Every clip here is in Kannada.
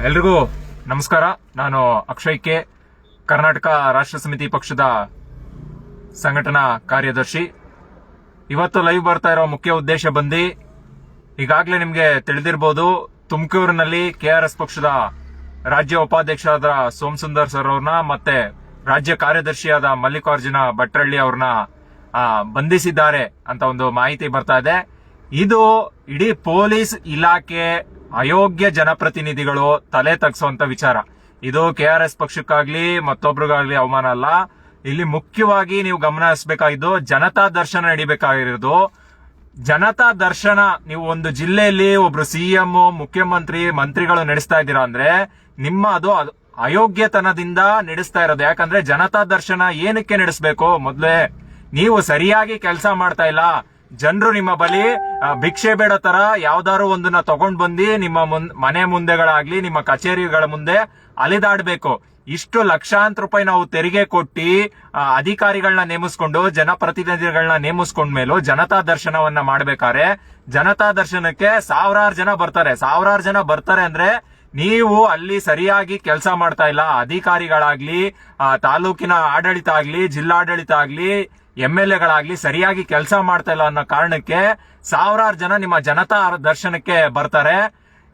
ಎಲ್ರಿಗೂ ನಮಸ್ಕಾರ. ನಾನು ಅಕ್ಷಯ್ ಕೆ, ಕರ್ನಾಟಕ ರಾಷ್ಟ್ರ ಸಮಿತಿ ಪಕ್ಷದ ಸಂಘಟನಾ ಕಾರ್ಯದರ್ಶಿ. ಇವತ್ತು ಲೈವ್ ಬರ್ತಾ ಇರೋ ಮುಖ್ಯ ಉದ್ದೇಶ ಬಂದು, ಈಗಾಗಲೇ ನಿಮಗೆ ತಿಳಿದಿರಬಹುದು, ತುಮಕೂರಿನಲ್ಲಿ ಕೆಆರ್ಎಸ್ ಪಕ್ಷದ ರಾಜ್ಯ ಉಪಾಧ್ಯಕ್ಷರಾದ ಸೋಮಸುಂದರ್ ಸರ್ ಅವ್ರನ್ನ ಮತ್ತೆ ರಾಜ್ಯ ಕಾರ್ಯದರ್ಶಿಯಾದ ಮಲ್ಲಿಕಾರ್ಜುನ ಭಟ್ರಳ್ಳಿ ಅವ್ರನ್ನ ಬಂಧಿಸಿದ್ದಾರೆ ಅಂತ ಒಂದು ಮಾಹಿತಿ ಬರ್ತಾ ಇದೆ. ಇದು ಇಡೀ ಪೊಲೀಸ್ ಇಲಾಖೆ ಅಯೋಗ್ಯ ಜನಪ್ರತಿನಿಧಿಗಳು ತಲೆ ತಗ್ಸುವಂತ ವಿಚಾರ. ಇದು ಕೆಆರ್ಎಸ್ ಪಕ್ಷಕ್ಕಾಗ್ಲಿ ಮತ್ತೊಬ್ರಿಗಾಗ್ಲಿ ಅವಮಾನ ಅಲ್ಲ. ಇಲ್ಲಿ ಮುಖ್ಯವಾಗಿ ನೀವು ಗಮನ ಹರಿಸಬೇಕಾಗಿದ್ದು, ಜನತಾ ದರ್ಶನ ನಡಿಬೇಕಾಗಿರೋದು. ಜನತಾ ದರ್ಶನ ನೀವು ಒಂದು ಜಿಲ್ಲೆಯಲ್ಲಿ ಒಬ್ರು ಸಿಎಂ, ಮುಖ್ಯಮಂತ್ರಿ, ಮಂತ್ರಿಗಳು ನಡೆಸ್ತಾ ಇದ್ದೀರಾ ಅಂದ್ರೆ ನಿಮ್ಮ ಅದು ಅಯೋಗ್ಯತನದಿಂದ ನಡೆಸ್ತಾ ಇರೋದು. ಯಾಕಂದ್ರೆ ಜನತಾ ದರ್ಶನ ಏನಕ್ಕೆ ನಡೆಸಬೇಕು? ಮೊದಲೇ ನೀವು ಸರಿಯಾಗಿ ಕೆಲಸ ಮಾಡ್ತಾ ಇಲ್ಲ. ಜನರು ನಿಮ್ಮ ಬಳಿ ಭಿಕ್ಷೆ ಬೇಡ ತರ ಯಾವ್ದಾರು ಒಂದನ್ನ ತಗೊಂಡ್ ಬಂದು ನಿಮ್ಮ ಮನೆ ಮುಂದೆಗಳಾಗ್ಲಿ ನಿಮ್ಮ ಕಚೇರಿಗಳ ಮುಂದೆ ಅಲಿದಾಡ್ಬೇಕು. ಇಷ್ಟು ಲಕ್ಷಾಂತರ ರೂಪಾಯಿ ನಾವು ತೆರಿಗೆ ಕೊಟ್ಟಿ ಅಧಿಕಾರಿಗಳನ್ನ ನೇಮಿಸ್ಕೊಂಡು ಜನಪ್ರತಿನಿಧಿಗಳನ್ನ ನೇಮಿಸ್ಕೊಂಡ್ ಮೇಲೂ ಜನತಾ ದರ್ಶನವನ್ನ ಮಾಡ್ಬೇಕಾದ್ರೆ ಜನತಾ ದರ್ಶನಕ್ಕೆ ಸಾವಿರಾರು ಜನ ಬರ್ತಾರೆ ಅಂದ್ರೆ ನೀವು ಅಲ್ಲಿ ಸರಿಯಾಗಿ ಕೆಲಸ ಮಾಡ್ತಾ ಇಲ್ಲ. ಅಧಿಕಾರಿಗಳಾಗ್ಲಿ, ತಾಲೂಕಿನ ಆಡಳಿತ ಆಗ್ಲಿ, ಜಿಲ್ಲಾಡಳಿತ ಆಗ್ಲಿ, MLAಗಳಾಗ್ಲಿ ಸರಿಯಾಗಿ ಕೆಲಸ ಮಾಡ್ತಾ ಇಲ್ಲ ಅನ್ನೋ ಕಾರಣಕ್ಕೆ ಸಾವಿರಾರು ಜನ ನಿಮ್ಮ ಜನತಾ ದರ್ಶನಕ್ಕೆ ಬರ್ತಾರೆ.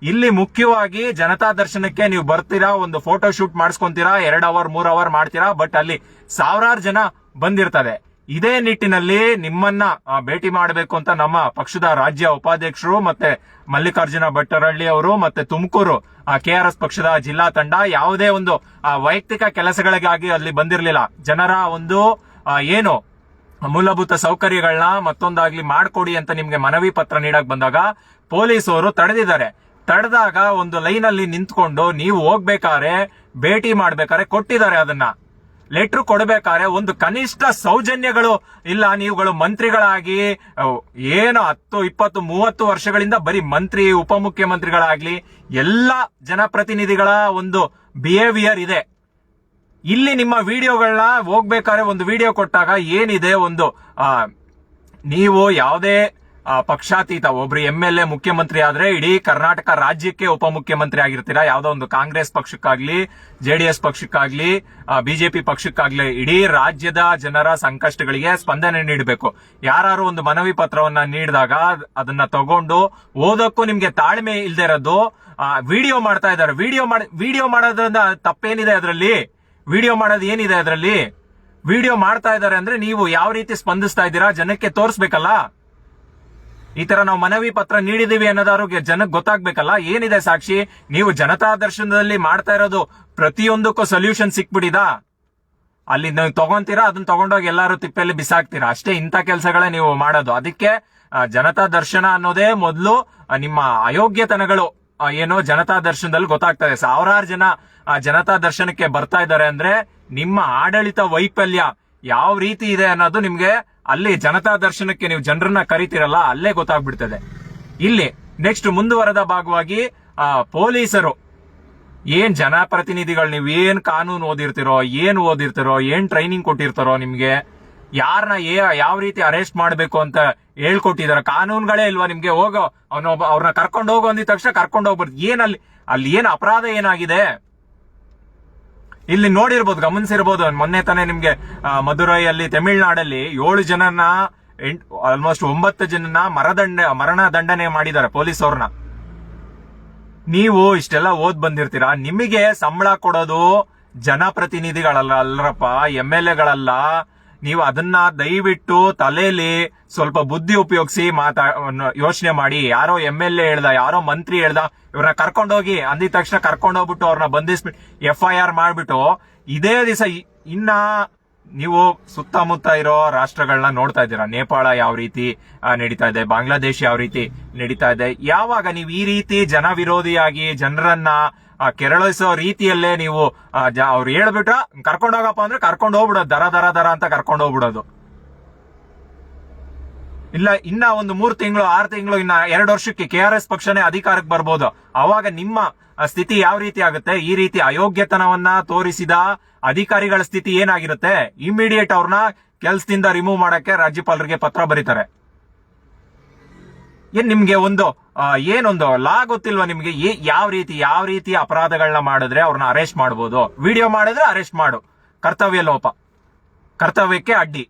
ಇಲ್ಲಿ ಮುಖ್ಯವಾಗಿ ಜನತಾ ದರ್ಶನಕ್ಕೆ ನೀವು ಬರ್ತೀರಾ, ಒಂದು ಫೋಟೋ ಶೂಟ್ ಮಾಡಿಸ್ಕೊಂತೀರಾ, 2 ಅವರ್ 3 ಅವರ್ ಮಾಡ್ತೀರಾ, ಬಟ್ ಅಲ್ಲಿ ಸಾವಿರಾರು ಜನ ಬಂದಿರ್ತದೆ. ಇದೇ ನಿಟ್ಟಿನಲ್ಲಿ ನಿಮ್ಮನ್ನ ಭೇಟಿ ಮಾಡಬೇಕು ಅಂತ ನಮ್ಮ ಪಕ್ಷದ ರಾಜ್ಯ ಉಪಾಧ್ಯಕ್ಷರು ಮತ್ತೆ ಮಲ್ಲಿಕಾರ್ಜುನ ಭಟ್ರಳ್ಳಿ ಅವರು ಮತ್ತೆ ತುಮಕೂರು ಕೆಆರ್ಎಸ್ ಪಕ್ಷದ ಜಿಲ್ಲಾ ತಂಡ ಯಾವುದೇ ಒಂದು ವೈಯಕ್ತಿಕ ಕೆಲಸಗಳಿಗಾಗಿ ಅಲ್ಲಿ ಬಂದಿರಲಿಲ್ಲ. ಜನರ ಒಂದು ಏನು ಮೂಲಭೂತ ಸೌಕರ್ಯಗಳನ್ನ ಮತ್ತೊಂದಾಗ್ಲಿ ಮಾಡ್ಕೊಡಿ ಅಂತ ನಿಮ್ಗೆ ಮನವಿ ಪತ್ರ ನೀಡಕ್ ಬಂದಾಗ ಪೊಲೀಸರು ತಡೆದಾಗ ಒಂದು ಲೈನ್ ಅಲ್ಲಿ ನಿಂತ್ಕೊಂಡು ನೀವು ಹೋಗ್ಬೇಕಾದ್ರೆ ಭೇಟಿ ಮಾಡ್ಬೇಕಾದ್ರೆ ಕೊಟ್ಟಿದ್ದಾರೆ. ಅದನ್ನ ಲೆಟರ್ ಕೊಡ್ಬೇಕಾದ್ರೆ ಒಂದು ಕನಿಷ್ಠ ಸೌಜನ್ಯಗಳು ಇಲ್ಲ. ನೀವುಗಳು ಮಂತ್ರಿಗಳಾಗಿ ಏನು 10, 20, 30 ವರ್ಷಗಳಿಂದ ಬರೀ ಮಂತ್ರಿ, ಉಪಮುಖ್ಯಮಂತ್ರಿಗಳಾಗ್ಲಿ ಎಲ್ಲ ಜನಪ್ರತಿನಿಧಿಗಳ ಒಂದು ಬಿಹೇವಿಯರ್ ಇದೆ. ಇಲ್ಲಿ ನಿಮ್ಮ ವಿಡಿಯೋಗಳನ್ನ ಹೋಗ್ಬೇಕಾದ್ರೆ ಒಂದು ವಿಡಿಯೋ ಕೊಟ್ಟಾಗ ಏನಿದೆ, ಒಂದು ನೀವು ಯಾವುದೇ ಪಕ್ಷಾತೀತ ಒಬ್ರು MLA ಮುಖ್ಯಮಂತ್ರಿ ಆದ್ರೆ ಇಡೀ ಕರ್ನಾಟಕ ರಾಜ್ಯಕ್ಕೆ ಉಪಮುಖ್ಯಮಂತ್ರಿ ಆಗಿರ್ತೀರಾ. ಯಾವ್ದೋ ಒಂದು ಕಾಂಗ್ರೆಸ್ ಪಕ್ಷಕ್ಕಾಗ್ಲಿ, JDS ಪಕ್ಷಕ್ಕಾಗ್ಲಿ, ಬಿಜೆಪಿ ಪಕ್ಷಕ್ಕಾಗ್ಲಿ ಇಡೀ ರಾಜ್ಯದ ಜನರ ಸಂಕಷ್ಟಗಳಿಗೆ ಸ್ಪಂದನೆ ನೀಡಬೇಕು. ಯಾರು ಒಂದು ಮನವಿ ಪತ್ರವನ್ನ ನೀಡಿದಾಗ ಅದನ್ನ ತಗೊಂಡು ಓದಕ್ಕೂ ನಿಮ್ಗೆ ತಾಳ್ಮೆ ಇಲ್ದೇ ಇರೋದು ವಿಡಿಯೋ ಮಾಡ್ತಾ ಇದ್ದಾರೆ. ವಿಡಿಯೋ ಮಾಡೋದ್ರಿಂದ ತಪ್ಪೇನಿದೆ ಅದರಲ್ಲಿ? ವಿಡಿಯೋ ಮಾಡೋದು ಏನಿದೆ ಅದರಲ್ಲಿ? ವಿಡಿಯೋ ಮಾಡ್ತಾ ಇದ್ದಾರೆ ಅಂದ್ರೆ ನೀವು ಯಾವ ರೀತಿ ಸ್ಪಂದಿಸ್ತಾ ಇದ್ದೀರಾ ಜನಕ್ಕೆ ತೋರಿಸ್ಬೇಕಲ್ಲ. ಈ ತರ ನಾವು ಮನವಿ ಪತ್ರ ನೀಡಿದೀವಿ ಅನ್ನೋದಾರು ಜನಕ್ಕೆ ಗೊತ್ತಾಗ್ಬೇಕಲ್ಲ. ಏನಿದೆ ಸಾಕ್ಷಿ? ನೀವು ಜನತಾ ದರ್ಶನದಲ್ಲಿ ಮಾಡ್ತಾ ಇರೋದು ಪ್ರತಿಯೊಂದಕ್ಕೂ ಸೊಲ್ಯೂಷನ್ ಸಿಕ್ಬಿಡಿದಾ? ಅಲ್ಲಿ ನೀವು ತಗೊಂತೀರಾ, ಅದನ್ನ ತಗೊಂಡೋಗಿ ಎಲ್ಲಾರು ತಿಪ್ಪೆಯಲ್ಲಿ ಬಿಸಾಕ್ತೀರಾ ಅಷ್ಟೇ. ಇಂಥ ಕೆಲಸಗಳೇ ನೀವು ಮಾಡೋದು. ಅದಕ್ಕೆ ಜನತಾ ದರ್ಶನ ಅನ್ನೋದೇ ಮೊದಲು ನಿಮ್ಮ ಅಯೋಗ್ಯತನಗಳು ಏನೋ ಜನತಾ ದರ್ಶನದಲ್ಲಿ ಗೊತ್ತಾಗ್ತದೆ. ಸಾವಿರಾರು ಜನ ಜನತಾ ದರ್ಶನಕ್ಕೆ ಬರ್ತಾ ಇದ್ದಾರೆ ಅಂದ್ರೆ ನಿಮ್ಮ ಆಡಳಿತ ವೈಫಲ್ಯ ಯಾವ ರೀತಿ ಇದೆ ಅನ್ನೋದು ನಿಮ್ಗೆ ಅಲ್ಲಿ ಜನತಾ ದರ್ಶನಕ್ಕೆ ನೀವು ಜನರನ್ನ ಕರಿತೀರಲ್ಲ ಅಲ್ಲೇ ಗೊತ್ತಾಗ್ಬಿಡ್ತದೆ. ಇಲ್ಲಿ ನೆಕ್ಸ್ಟ್ ಮುಂದುವರೆದ ಭಾಗವಾಗಿ ಪೊಲೀಸರು ಏನ್ ಜನಪ್ರತಿನಿಧಿಗಳು, ನೀವು ಏನ್ ಕಾನೂನು ಓದಿರ್ತಿರೋ, ಏನ್ ಟ್ರೈನಿಂಗ್ ಕೊಟ್ಟಿರ್ತಾರೋ, ನಿಮ್ಗೆ ಯಾರನ್ನ ಯಾವ ರೀತಿ ಅರೆಸ್ಟ್ ಮಾಡ್ಬೇಕು ಅಂತ ಹೇಳ್ಕೊಟ್ಟಿದಾರ? ಕಾನೂನುಗಳೇ ಇಲ್ವಾ ನಿಮ್ಗೆ? ಅವ್ರನ್ನ ಕರ್ಕೊಂಡು ಹೋಗೋ ಅಂದಿದ ತಕ್ಷಣ ಕರ್ಕೊಂಡು ಹೋಗ್ಬಾರ್ದು. ಅಲ್ಲಿ ಏನ್ ಅಪರಾಧ ಏನಾಗಿದೆ? ಇಲ್ಲಿ ನೋಡಿರ್ಬೋದು, ಗಮನಿಸಿರ್ಬೋದು, ಮೊನ್ನೆ ತಾನೇ ನಿಮ್ಗೆ ಮದುರೈಯಲ್ಲಿ ತಮಿಳುನಾಡಲ್ಲಿ 7 ಜನನ ಆಲ್ಮೋಸ್ಟ್ 9 ಜನನ ಮರಣ ದಂಡನೆ ಮಾಡಿದ್ದಾರೆ ಪೊಲೀಸ್ ಅವ್ರನ್ನ. ನೀವು ಇಷ್ಟೆಲ್ಲ ಓದ್ ಬಂದಿರ್ತೀರಾ, ನಿಮಗೆ ಸಂಬಳ ಕೊಡೋದು ಜನಪ್ರತಿನಿಧಿಗಳಲ್ಲ ಅಲ್ರಪ್ಪ, MLAಗಳಲ್ಲ. ನೀವು ಅದನ್ನ ದಯವಿಟ್ಟು ತಲೆಯಲ್ಲಿ ಸ್ವಲ್ಪ ಬುದ್ಧಿ ಉಪಯೋಗಿಸಿ ಯೋಚನೆ ಮಾಡಿ. ಯಾರೋ MLA ಹೇಳ್ದ, ಯಾರೋ ಮಂತ್ರಿ ಹೇಳ್ದ, ಇವ್ರನ್ನ ಕರ್ಕೊಂಡೋಗಿ ಅಂದಿದ ತಕ್ಷಣ ಕರ್ಕೊಂಡೋಗ್ಬಿಟ್ಟು ಅವ್ರನ್ನ ಬಂಧಿಸ್ಬಿಟ್ಟು FIR ಮಾಡ್ಬಿಟ್ಟು ಇದೇ ದಿವಸ ಇನ್ನ ನೀವು ಸುತ್ತಮುತ್ತ ಇರೋ ರಾಷ್ಟ್ರಗಳನ್ನ ನೋಡ್ತಾ ಇದ್ದೀರಾ. ನೇಪಾಳ ಯಾವ ರೀತಿ ನಡೀತಾ ಇದೆ, ಬಾಂಗ್ಲಾದೇಶ್ ಯಾವ ರೀತಿ ನಡೀತಾ ಇದೆ. ಯಾವಾಗ ನೀವು ಈ ರೀತಿ ಜನ ವಿರೋಧಿಯಾಗಿ ಜನರನ್ನ ಕೆರಳಿಸೋ ರೀತಿಯಲ್ಲೇ ನೀವು ಅವ್ರು ಹೇಳ್ಬಿಟ್ರ ಕರ್ಕೊಂಡೋಗಪ್ಪ ಅಂದ್ರೆ ಕರ್ಕೊಂಡು ಹೋಗ್ಬಿಡೋದು, ದರ ಅಂತ ಕರ್ಕೊಂಡು ಹೋಗ್ಬಿಡೋದು. ಇಲ್ಲ ಇನ್ನ ಒಂದು 3 ತಿಂಗಳು 6 ತಿಂಗಳು ಇನ್ನ 2 ವರ್ಷಕ್ಕೆ KRS ಪಕ್ಷನೇ ಅಧಿಕಾರಕ್ಕೆ ಬರ್ಬೋದು. ಅವಾಗ ನಿಮ್ಮ ಸ್ಥಿತಿ ಯಾವ ರೀತಿ ಆಗುತ್ತೆ? ಈ ರೀತಿ ಅಯೋಗ್ಯತನವನ್ನ ತೋರಿಸಿದ ಅಧಿಕಾರಿಗಳ ಸ್ಥಿತಿ ಏನಾಗಿರುತ್ತೆ? ಇಮಿಡಿಯೇಟ್ ಅವ್ರನ್ನ ಕೆಲಸದಿಂದ ರಿಮೂವ್ ಮಾಡಕ್ಕೆ ರಾಜ್ಯಪಾಲರಿಗೆ ಪತ್ರ ಬರೀತಾರೆ. ಏನ್ ನಿಮ್ಗೆ ಒಂದು ಏನೊಂದು ಲಾ ಗೊತ್ತಿಲ್ವಾ ನಿಮ್ಗೆ? ಯಾವ ರೀತಿ ಅಪರಾಧಗಳನ್ನ ಮಾಡಿದ್ರೆ ಅವ್ರನ್ನ ಅರೆಸ್ಟ್ ಮಾಡ್ಬೋದು? ವಿಡಿಯೋ ಮಾಡಿದ್ರೆ ಅರೆಸ್ಟ್ ಮಾಡು, ಕರ್ತವ್ಯ ಲೋಪ, ಕರ್ತವ್ಯಕ್ಕೆ ಅಡ್ಡಿ.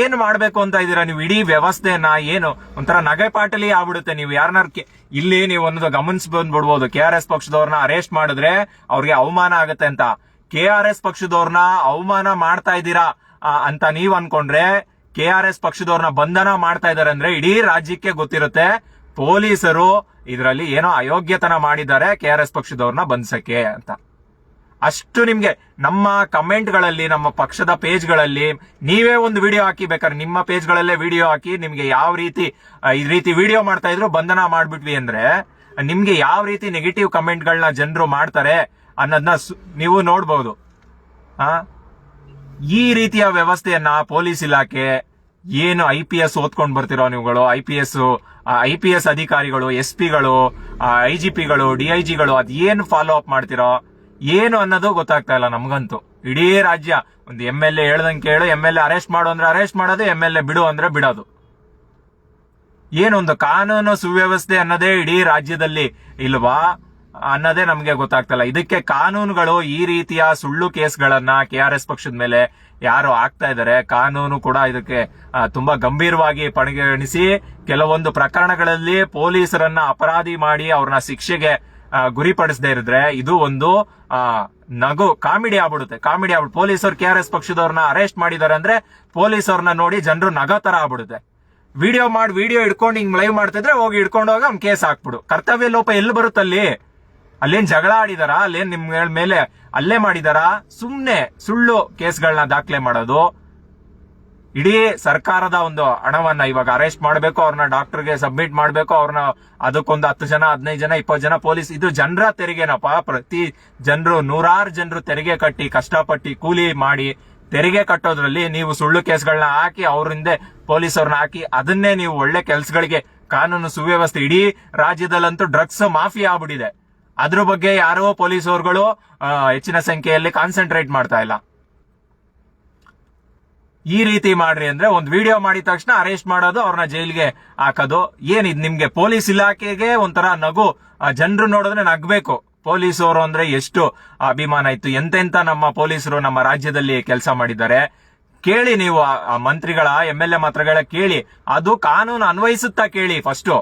ಏನು ಮಾಡ್ಬೇಕು ಅಂತ ಇದೀರಾ ನೀವು? ಇಡೀ ವ್ಯವಸ್ಥೆನ ಏನು ಒಂಥರ ನಗೆಪಾಟಲಿ ಆಗ್ಬಿಡುತ್ತೆ. ನೀವು ಯಾರನ್ನಾರು ಇಲ್ಲಿ ನೀವು ಒಂದು ಗಮನಿಸ್ಬಂದ್ಬಿಡ್ಬೋದು, KRS ಪಕ್ಷದವ್ರನ್ನ ಅರೆಸ್ಟ್ ಮಾಡಿದ್ರೆ ಅವ್ರಿಗೆ ಅವಮಾನ ಆಗುತ್ತೆ ಅಂತ. KRS ಪಕ್ಷದವ್ರನ್ನ ಅವಮಾನ ಮಾಡ್ತಾ ಇದ್ದೀರಾ ಅಂತ ನೀವ್ ಅನ್ಕೊಂಡ್ರೆ, KRS ಪಕ್ಷದವ್ರನ್ನ ಬಂಧನ ಮಾಡ್ತಾ ಇದಾರೆ ಅಂದ್ರೆ ಇಡೀ ರಾಜ್ಯಕ್ಕೆ ಗೊತ್ತಿರುತ್ತೆ ಪೊಲೀಸರು ಇದರಲ್ಲಿ ಏನೋ ಅಯೋಗ್ಯತನ ಮಾಡಿದ್ದಾರೆ KRS ಪಕ್ಷದವ್ರನ್ನ ಬಂಧಿಸಕ್ಕೆ ಅಂತ. ಅಷ್ಟು ನಿಮ್ಗೆ ನಮ್ಮ ಕಮೆಂಟ್ಗಳಲ್ಲಿ, ನಮ್ಮ ಪಕ್ಷದ ಪೇಜ್ಗಳಲ್ಲಿ ನೀವೇ ಒಂದು ವಿಡಿಯೋ ಹಾಕಿ, ಬೇಕಾದ್ರೆ ನಿಮ್ಮ ಪೇಜ್ಗಳಲ್ಲೇ ವಿಡಿಯೋ ಹಾಕಿ, ನಿಮ್ಗೆ ಯಾವ ರೀತಿ ಈ ರೀತಿ ವಿಡಿಯೋ ಮಾಡ್ತಾ ಇದ್ರು ಬಂಧನ ಮಾಡ್ಬಿಟ್ವಿ ಅಂದ್ರೆ ನಿಮ್ಗೆ ಯಾವ ರೀತಿ ನೆಗೆಟಿವ್ ಕಮೆಂಟ್ಗಳನ್ನ ಜನರು ಮಾಡ್ತಾರೆ ಅನ್ನೋದನ್ನ ನೀವು ನೋಡ್ಬಹುದು. ಈ ರೀತಿಯ ವ್ಯವಸ್ಥೆಯನ್ನ ಪೊಲೀಸ್ ಇಲಾಖೆ ಏನು IPS ಓದ್ಕೊಂಡ್ ಬರ್ತಿರೋ ನೀವುಗಳು, IPS ಅಧಿಕಾರಿಗಳು, SP ಗಳು, IGPಗಳು, DIGಗಳು ಅದೇನು ಫಾಲೋ ಅಪ್ ಮಾಡ್ತಿರೋ ಏನು ಅನ್ನೋದು ಗೊತ್ತಾಗ್ತಾ ಇಲ್ಲ ನಮ್ಗಂತೂ. ಇಡೀ ರಾಜ್ಯ ಒಂದು MLA ಹೇಳ್ದಂಗೆ ಕೇಳು, MLA ಅರೆಸ್ಟ್ ಮಾಡು ಅಂದ್ರೆ ಅರೆಸ್ಟ್ ಮಾಡೋದು, MLA ಬಿಡು ಅಂದ್ರೆ ಬಿಡೋದು. ಏನೊಂದು ಕಾನೂನು ಸುವ್ಯವಸ್ಥೆ ಅನ್ನೋದೇ ಇಡೀ ರಾಜ್ಯದಲ್ಲಿ ಇಲ್ವಾ ಅನ್ನೋದೇ ನಮ್ಗೆ ಗೊತ್ತಾಗ್ತಲ್ಲ. ಇದಕ್ಕೆ ಕಾನೂನುಗಳು ಈ ರೀತಿಯ ಸುಳ್ಳು ಕೇಸ್ಗಳನ್ನ KRS ಪಕ್ಷದ ಮೇಲೆ ಯಾರು ಆಗ್ತಾ ಇದಾರೆ, ಕಾನೂನು ಕೂಡ ಇದಕ್ಕೆ ತುಂಬಾ ಗಂಭೀರವಾಗಿ ಪರಿಗಣಿಸಿ ಕೆಲವೊಂದು ಪ್ರಕರಣಗಳಲ್ಲಿ ಪೊಲೀಸರನ್ನ ಅಪರಾಧಿ ಮಾಡಿ ಅವ್ರನ್ನ ಶಿಕ್ಷೆಗೆ ಗುರಿಪಡಿಸದೇ ಇರಿದ್ರೆ ಇದು ಒಂದು ಕಾಮಿಡಿ ಆಗ್ಬಿಡುತ್ತೆ. ಪೊಲೀಸರು KRS ಪಕ್ಷದವ್ರನ್ನ ಅರೆಸ್ಟ್ ಮಾಡಿದಾರೆ ಅಂದ್ರೆ ಪೊಲೀಸವ್ರನ್ನ ನೋಡಿ ಜನರು ನಗೋ ತರ ಆಗ್ಬಿಡುತ್ತೆ. ವಿಡಿಯೋ ಇಟ್ಕೊಂಡು ಹಿಂಗ್ ಲೈವ್ ಮಾಡ್ತಿದ್ರೆ ಹೋಗಿ ಇಟ್ಕೊಂಡೋಗ ಅವ್ನ್ ಕೇಸ್ ಹಾಕ್ಬಿಡು. ಕರ್ತವ್ಯ ಲೋಪ ಎಲ್ಲಿ ಬರುತ್ತಲ್ಲಿ? ಅಲ್ಲೇನ್ ಜಗಳ ಆಡಿದಾರ? ಅಲ್ಲೇನ್ ನಿಮ್ ಮೇಲೆ ಅಲ್ಲೇ ಮಾಡಿದಾರ? ಸುಮ್ನೆ ಸುಳ್ಳು ಕೇಸ್ಗಳನ್ನ ದಾಖಲೆ ಮಾಡೋದು. ಇಡೀ ಸರ್ಕಾರದ ಒಂದು ಹಣವನ್ನ ಇವಾಗ ಅರೆಸ್ಟ್ ಮಾಡ್ಬೇಕು, ಅವ್ರನ್ನ ಡಾಕ್ಟರ್ಗೆ ಸಬ್ಮಿಟ್ ಮಾಡ್ಬೇಕು, ಅವ್ರನ್ನ ಅದಕ್ಕೊಂದು 10 ಜನ 15 ಜನ 20 ಜನ ಪೊಲೀಸ್, ಇದು ಜನರ ತೆರಿಗೆನಪ್ಪ. ಪ್ರತಿ ಜನರು ನೂರಾರು ಜನರು ತೆರಿಗೆ ಕಟ್ಟಿ ಕಷ್ಟಪಟ್ಟು ಕೂಲಿ ಮಾಡಿ ತೆರಿಗೆ ಕಟ್ಟೋದ್ರಲ್ಲಿ ನೀವು ಸುಳ್ಳು ಕೇಸ್ಗಳನ್ನ ಹಾಕಿ ಅವರಿಂದ ಪೊಲೀಸವ್ರನ್ನ ಹಾಕಿ ಅದನ್ನೇ ನೀವು ಒಳ್ಳೆ ಕೆಲ್ಸಗಳಿಗೆ, ಕಾನೂನು ಸುವ್ಯವಸ್ಥೆ, ಇಡೀ ರಾಜ್ಯದಲ್ಲಂತೂ ಡ್ರಗ್ಸ್ ಮಾಫಿಯಾ ಆಗ್ಬಿಟ್ಟಿದೆ. ಅದ್ರ ಬಗ್ಗೆ ಯಾರೋ ಪೊಲೀಸವ್ರುಗಳು ಹೆಚ್ಚಿನ ಸಂಖ್ಯೆಯಲ್ಲಿ ಕಾನ್ಸಂಟ್ರೇಟ್ ಮಾಡ್ತಾ ಇಲ್ಲ. ಈ ರೀತಿ ಮಾಡ್ರಿ ಅಂದ್ರೆ ಒಂದು ವಿಡಿಯೋ ಮಾಡಿದ ತಕ್ಷಣ ಅರೆಸ್ಟ್ ಮಾಡೋದು, ಅವ್ರನ್ನ ಜೈಲ್ಗೆ ಹಾಕೋದು. ಏನಿದ್ ನಿಮ್ಗೆ? ಪೊಲೀಸ್ ಇಲಾಖೆಗೆ ಒಂಥರ ನಗು, ಜನರು ನೋಡಿದ್ರೆ ನಗ್ಬೇಕು. ಪೊಲೀಸರು ಅಂದ್ರೆ ಎಷ್ಟು ಅಭಿಮಾನ ಇತ್ತು, ಎಂತೆಂತ ನಮ್ಮ ಪೊಲೀಸರು ನಮ್ಮ ರಾಜ್ಯದಲ್ಲಿ ಕೆಲಸ ಮಾಡಿದ್ದಾರೆ. ಕೇಳಿ ನೀವು ಮಂತ್ರಿಗಳ MLA ಮಾತ್ರಗಳ ಕೇಳಿ, ಅದು ಕಾನೂನು ಅನ್ವಯಿಸುತ್ತಾ ಕೇಳಿ. ಫಸ್ಟ್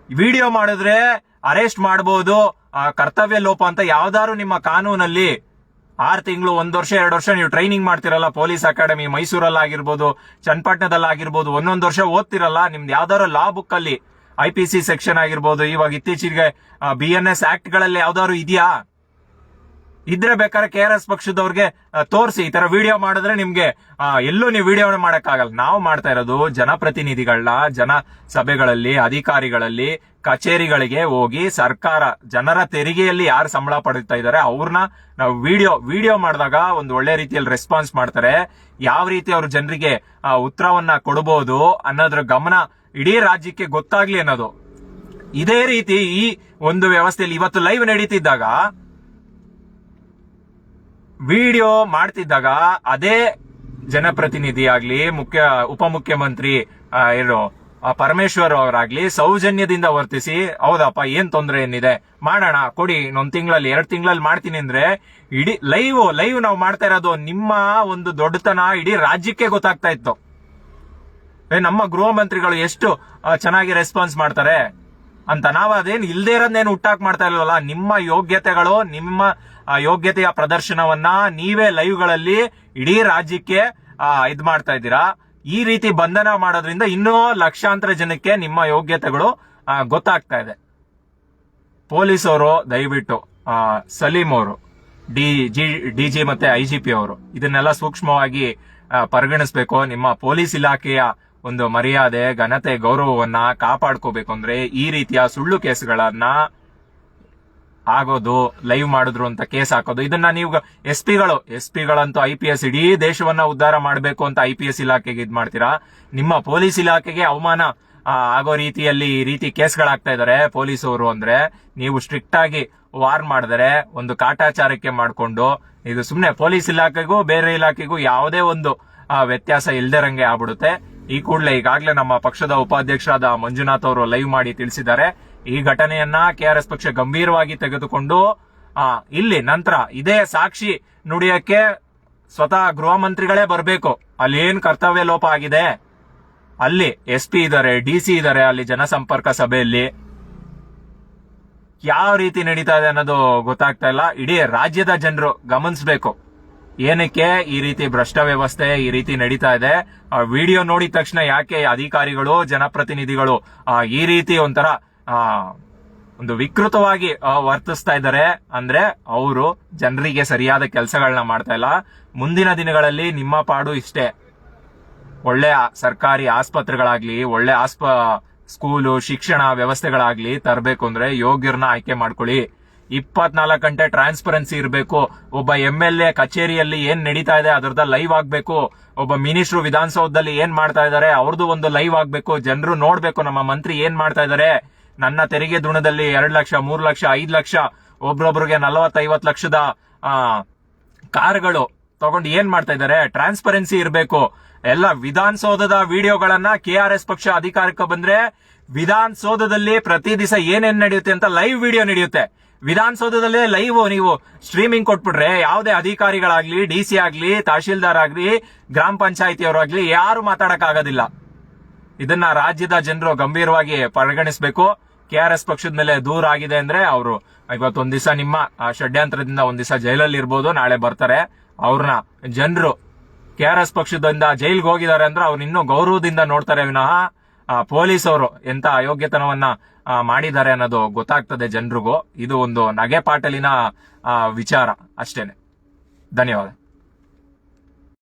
ವಿಡಿಯೋ ಮಾಡಿದ್ರೆ ಅರೆಸ್ಟ್ ಮಾಡಬಹುದು, ಕರ್ತವ್ಯ ಲೋಪ ಅಂತ ಯಾವ್ದಾದ್ರು ನಿಮ್ಮ ಕಾನೂನಲ್ಲಿ 6 ತಿಂಗಳು 1 ವರ್ಷ 2 ವರ್ಷ ನೀವು ಟ್ರೈನಿಂಗ್ ಮಾಡ್ತಿರಲ್ಲ, ಪೊಲೀಸ್ ಅಕಾಡೆಮಿ ಮೈಸೂರಲ್ಲಾಗಿರ್ಬೋದು, ಚನ್ನಪಟ್ಟಣದಲ್ಲಾಗಿರ್ಬೋದು, 1 ವರ್ಷ ಓದ್ತಿರಲ್ಲ, ನಿಮ್ದು ಯಾವ್ದಾದ್ರು ಲಾ ಬುಕ್ ಅಲ್ಲಿ IPC ಸೆಕ್ಷನ್ ಆಗಿರ್ಬೋದು, ಇವಾಗ ಇತ್ತೀಚೆಗೆ BNS ಆಕ್ಟ್ ಗಳಲ್ಲಿ ಯಾವ್ದಾದ್ರು ಇದೆಯಾ? ಇದ್ರೆ ಬೇಕಾದ್ರೆ KRS ಪಕ್ಷದವ್ರಿಗೆ ತೋರಿಸಿ. ಈ ತರ ವಿಡಿಯೋ ಮಾಡಿದ್ರೆ ನಿಮ್ಗೆ ಎಲ್ಲೂ ನೀವು ವಿಡಿಯೋ ಮಾಡಕ್ಕಾಗಲ್ಲ. ನಾವು ಮಾಡ್ತಾ ಇರೋದು ಜನಪ್ರತಿನಿಧಿಗಳನ್ನ ಜನ ಸಭೆಗಳಲ್ಲಿ, ಅಧಿಕಾರಿಗಳಲ್ಲಿ, ಕಚೇರಿಗಳಿಗೆ ಹೋಗಿ ಸರ್ಕಾರ ಜನರ ತೆರಿಗೆಯಲ್ಲಿ ಯಾರು ಸಂಬಳ ಪಡಿತಾ ಇದಾರೆ ಅವ್ರನ್ನ ನಾವು ವಿಡಿಯೋ ಮಾಡಿದಾಗ ಒಂದು ಒಳ್ಳೆ ರೀತಿಯಲ್ಲಿ ರೆಸ್ಪಾನ್ಸ್ ಮಾಡ್ತಾರೆ. ಯಾವ ರೀತಿ ಅವ್ರ ಜನರಿಗೆ ಉತ್ತರವನ್ನ ಕೊಡಬಹುದು ಅನ್ನೋದ್ರ ಗಮನ ಇಡೀ ರಾಜ್ಯಕ್ಕೆ ಗೊತ್ತಾಗ್ಲಿ ಅನ್ನೋದು. ಇದೇ ರೀತಿ ಈ ಒಂದು ವ್ಯವಸ್ಥೆಯಲ್ಲಿ ಇವತ್ತು ಲೈವ್ ನಡೀತಿದ್ದಾಗ, ವಿಡಿಯೋ ಮಾಡ್ತಿದ್ದಾಗ ಅದೇ ಜನಪ್ರತಿನಿಧಿ ಆಗ್ಲಿ, ಉಪಮುಖ್ಯಮಂತ್ರಿ ಪರಮೇಶ್ವರ್ ಅವರಾಗ್ಲಿ ಸೌಜನ್ಯದಿಂದ ವರ್ತಿಸಿ, ಹೌದಪ್ಪ ಏನ್ ತೊಂದ್ರೆ ಏನಿದೆ ಮಾಡೋಣ ಕೊಡಿ, 1 ತಿಂಗಳಲ್ಲಿ 2 ತಿಂಗಳಲ್ಲಿ ಮಾಡ್ತೀನಿ ಅಂದ್ರೆ ಇಡೀ ಲೈವ್ ನಾವು ಮಾಡ್ತಾ ಇರೋದು ನಿಮ್ಮ ಒಂದು ದೊಡ್ಡತನ ಇಡೀ ರಾಜ್ಯಕ್ಕೆ ಗೊತ್ತಾಗ್ತಾ ಇತ್ತು. ನಮ್ಮ ಗೃಹ ಮಂತ್ರಿಗಳು ಎಷ್ಟು ಚೆನ್ನಾಗಿ ರೆಸ್ಪಾನ್ಸ್ ಮಾಡ್ತಾರೆ ಅಂತ. ನಾವು ಅದೇನು ಇಲ್ದೇ ಇರೋದೇನು ಹುಟ್ಟಾಕ್ ಮಾಡ್ತಾ ಇಲ್ವಲ್ಲ. ನಿಮ್ಮ ಯೋಗ್ಯತೆಗಳು, ನಿಮ್ಮ ಯೋಗ್ಯತೆಯ ಪ್ರದರ್ಶನವನ್ನ ನೀವೇ ಲೈವ್ಗಳಲ್ಲಿ ಇಡೀ ರಾಜ್ಯಕ್ಕೆ ಇದ್ ಮಾಡ್ತಾ ಇದ್ದೀರಾ. ಈ ರೀತಿ ಬಂಧನ ಮಾಡೋದ್ರಿಂದ ಇನ್ನೂ ಲಕ್ಷಾಂತರ ಜನಕ್ಕೆ ನಿಮ್ಮ ಯೋಗ್ಯತೆಗಳು ಗೊತ್ತಾಗ್ತಾ ಇದೆ. ಪೊಲೀಸವರು ದಯವಿಟ್ಟು ಸಲೀಂ ಅವರು, DG ಮತ್ತೆ IGP ಅವರು ಇದನ್ನೆಲ್ಲ ಸೂಕ್ಷ್ಮವಾಗಿ ಪರಿಗಣಿಸಬೇಕು. ನಿಮ್ಮ ಪೊಲೀಸ್ ಇಲಾಖೆಯ ಒಂದು ಮರ್ಯಾದೆ, ಘನತೆ, ಗೌರವವನ್ನ ಕಾಪಾಡ್ಕೋಬೇಕು ಅಂದ್ರೆ ಈ ರೀತಿಯ ಸುಳ್ಳು ಕೇಸ್ಗಳನ್ನ ಆಗೋದು, ಲೈವ್ ಮಾಡಿದ್ರು ಅಂತ ಕೇಸ್ ಹಾಕೋದು, ಇದನ್ನ ನೀವು ಎಸ್ಪಿಗಳಂತೂ IPS ಇಡೀ ದೇಶವನ್ನ ಉದ್ಧಾರ ಮಾಡಬೇಕು ಅಂತ IPS ಇಲಾಖೆಗೆ ಇದ್ ಮಾಡ್ತೀರಾ. ನಿಮ್ಮ ಪೊಲೀಸ್ ಇಲಾಖೆಗೆ ಅವಮಾನ ಆಗೋ ರೀತಿಯಲ್ಲಿ ಈ ರೀತಿ ಕೇಸ್ಗಳಾಗ್ತಾ ಇದಾರೆ ಪೊಲೀಸವರು ಅಂದ್ರೆ ನೀವು ಸ್ಟ್ರಿಕ್ಟ್ ಆಗಿ ವಾರ್ನ್ ಮಾಡಿದರೆ, ಒಂದು ಕಾಟಾಚಾರಕ್ಕೆ ಮಾಡ್ಕೊಂಡು ಇದು ಸುಮ್ನೆ ಪೊಲೀಸ್ ಇಲಾಖೆಗೂ ಬೇರೆ ಇಲಾಖೆಗೂ ಯಾವುದೇ ಒಂದು ವ್ಯತ್ಯಾಸ ಇಲ್ದಿರಂಗೆ ಆಗ್ಬಿಡುತ್ತೆ. ಈ ಕೂಡಲೇ ಈಗಾಗಲೇ ನಮ್ಮ ಪಕ್ಷದ ಉಪಾಧ್ಯಕ್ಷರಾದ ಮಂಜುನಾಥ್ ಅವರು ಲೈವ್ ಮಾಡಿ ತಿಳಿಸಿದ್ದಾರೆ. ಈ ಘಟನೆಯನ್ನ ಕೆಆರ್ಎಸ್ ಪಕ್ಷ ಗಂಭೀರವಾಗಿ ತೆಗೆದುಕೊಂಡು ಇಲ್ಲಿ ನಂತರ ಇದೇ ಸಾಕ್ಷಿ ನುಡಿಯಕ್ಕೆ ಸ್ವತಃ ಗೃಹ ಮಂತ್ರಿಗಳೇ ಬರಬೇಕು. ಅಲ್ಲಿ ಏನ್ ಕರ್ತವ್ಯ ಲೋಪ ಆಗಿದೆ, ಅಲ್ಲಿ SP ಇದ್ದಾರೆ, DC ಇದ್ದಾರೆ, ಅಲ್ಲಿ ಜನಸಂಪರ್ಕ ಸಭೆಯಲ್ಲಿ ಯಾವ ರೀತಿ ನಡೀತಾ ಇದೆ ಅನ್ನೋದು ಗೊತ್ತಾಗ್ತಾ ಇಲ್ಲ. ಇಡೀ ರಾಜ್ಯದ ಜನರು ಗಮನಿಸಬೇಕು ಏನಕ್ಕೆ ಈ ರೀತಿ ಭ್ರಷ್ಟ ವ್ಯವಸ್ಥೆ ಈ ರೀತಿ ನಡೀತಾ ಇದೆ. ವಿಡಿಯೋ ನೋಡಿದ ತಕ್ಷಣ ಯಾಕೆ ಅಧಿಕಾರಿಗಳು ಜನಪ್ರತಿನಿಧಿಗಳು ಈ ರೀತಿ ಒಂಥರ ಒಂದು ವಿಕೃತವಾಗಿ ವರ್ತಿಸ್ತಾ ಇದ್ದಾರೆ ಅಂದ್ರೆ ಅವರು ಜನರಿಗೆ ಸರಿಯಾದ ಕೆಲಸಗಳನ್ನ ಮಾಡ್ತಾ ಇಲ್ಲ. ಮುಂದಿನ ದಿನಗಳಲ್ಲಿ ನಿಮ್ಮ ಪಾಡು ಇಷ್ಟೇ. ಒಳ್ಳೆ ಸರ್ಕಾರಿ ಆಸ್ಪತ್ರೆಗಳಾಗ್ಲಿ, ಒಳ್ಳೆ ಸ್ಕೂಲು ಶಿಕ್ಷಣ ವ್ಯವಸ್ಥೆಗಳಾಗ್ಲಿ ತರಬೇಕು ಅಂದ್ರೆ ಯೋಗ್ಯರನ್ನ ಆಯ್ಕೆ ಮಾಡ್ಕೊಳ್ಳಿ. 24 ಗಂಟೆ ಟ್ರಾನ್ಸ್ಪರೆನ್ಸಿ ಇರಬೇಕು. ಒಬ್ಬ MLA ಕಚೇರಿಯಲ್ಲಿ ಏನ್ ನಡೀತಾ ಇದೆ ಅದರದ ಲೈವ್ ಆಗ್ಬೇಕು. ಒಬ್ಬ ಮಿನಿಸ್ಟ್ರು ವಿಧಾನಸೌಧದಲ್ಲಿ ಏನ್ ಮಾಡ್ತಾ ಇದಾರೆ ಅವ್ರದ್ದು ಒಂದು ಲೈವ್ ಆಗ್ಬೇಕು. ಜನರು ನೋಡ್ಬೇಕು ನಮ್ಮ ಮಂತ್ರಿ ಏನ್ ಮಾಡ್ತಾ ಇದಾರೆ. ನನ್ನ ತೆರಿಗೆ ದುಣದಲ್ಲಿ 2 ಲಕ್ಷ 3 ಲಕ್ಷ 5 ಲಕ್ಷ ಒಬ್ರೊಬ್ರಿಗೆ 40-50 ಲಕ್ಷದ ಕಾರ್ಗಳು ತಗೊಂಡು ಏನ್ ಮಾಡ್ತಾ ಇದಾರೆ. ಟ್ರಾನ್ಸ್ಪರೆನ್ಸಿ ಇರಬೇಕು. ಎಲ್ಲ ವಿಧಾನಸೌಧದ ವಿಡಿಯೋಗಳನ್ನ KRS ಪಕ್ಷ ಅಧಿಕಾರಕ್ಕೆ ಬಂದ್ರೆ ವಿಧಾನಸೌಧದಲ್ಲಿ ಪ್ರತಿ ದಿವಸ ಏನೇನ್ ನಡೆಯುತ್ತೆ ಅಂತ ಲೈವ್ ವಿಡಿಯೋ ನಡೆಯುತ್ತೆ. ವಿಧಾನಸೌಧದಲ್ಲೇ ಲೈವ್ ನೀವು ಸ್ಟ್ರೀಮಿಂಗ್ ಕೊಟ್ಬಿಟ್ರೆ ಯಾವುದೇ ಅಧಿಕಾರಿಗಳಾಗ್ಲಿ, DC ಆಗ್ಲಿ, ತಹಶೀಲ್ದಾರ್ ಆಗ್ಲಿ, ಗ್ರಾಮ ಪಂಚಾಯತಿಯವರಾಗ್ಲಿ ಯಾರು ಮಾತಾಡಕ್ ಆಗೋದಿಲ್ಲ. ಇದನ್ನ ರಾಜ್ಯದ ಜನರು ಗಂಭೀರವಾಗಿ ಪರಿಗಣಿಸಬೇಕು. KRS ಪಕ್ಷದ ಮೇಲೆ ದೂರ ಆಗಿದೆ ಅಂದ್ರೆ ಅವರು ಇವತ್ತೊಂದ್ ದಿವಸ ನಿಮ್ಮ ಷಡ್ಯಂತ್ರದಿಂದ ಒಂದ್ ದಿವಸ ಜೈಲಲ್ಲಿ ಇರ್ಬೋದು, ನಾಳೆ ಬರ್ತಾರೆ. ಅವ್ರನ್ನ ಜನರು KRS ಪಕ್ಷದಿಂದ ಜೈಲ್ಗೆ ಹೋಗಿದ್ದಾರೆ ಅಂದ್ರೆ ಅವ್ರು ಇನ್ನೂ ಗೌರವದಿಂದ ನೋಡ್ತಾರೆ ವಿನಃ ಪೊಲೀಸ್ ಅವರು ಎಂತ ಅಯೋಗ್ಯತನವನ್ನ ಮಾಡಿದ್ದಾರೆ ಅನ್ನೋದು ಗೊತ್ತಾಗ್ತದೆ ಜನರಿಗೂ. ಇದು ಒಂದು ನಗೆ ಪಾಟಲಿನ ವಿಚಾರ ಅಷ್ಟೇನೆ. ಧನ್ಯವಾದ.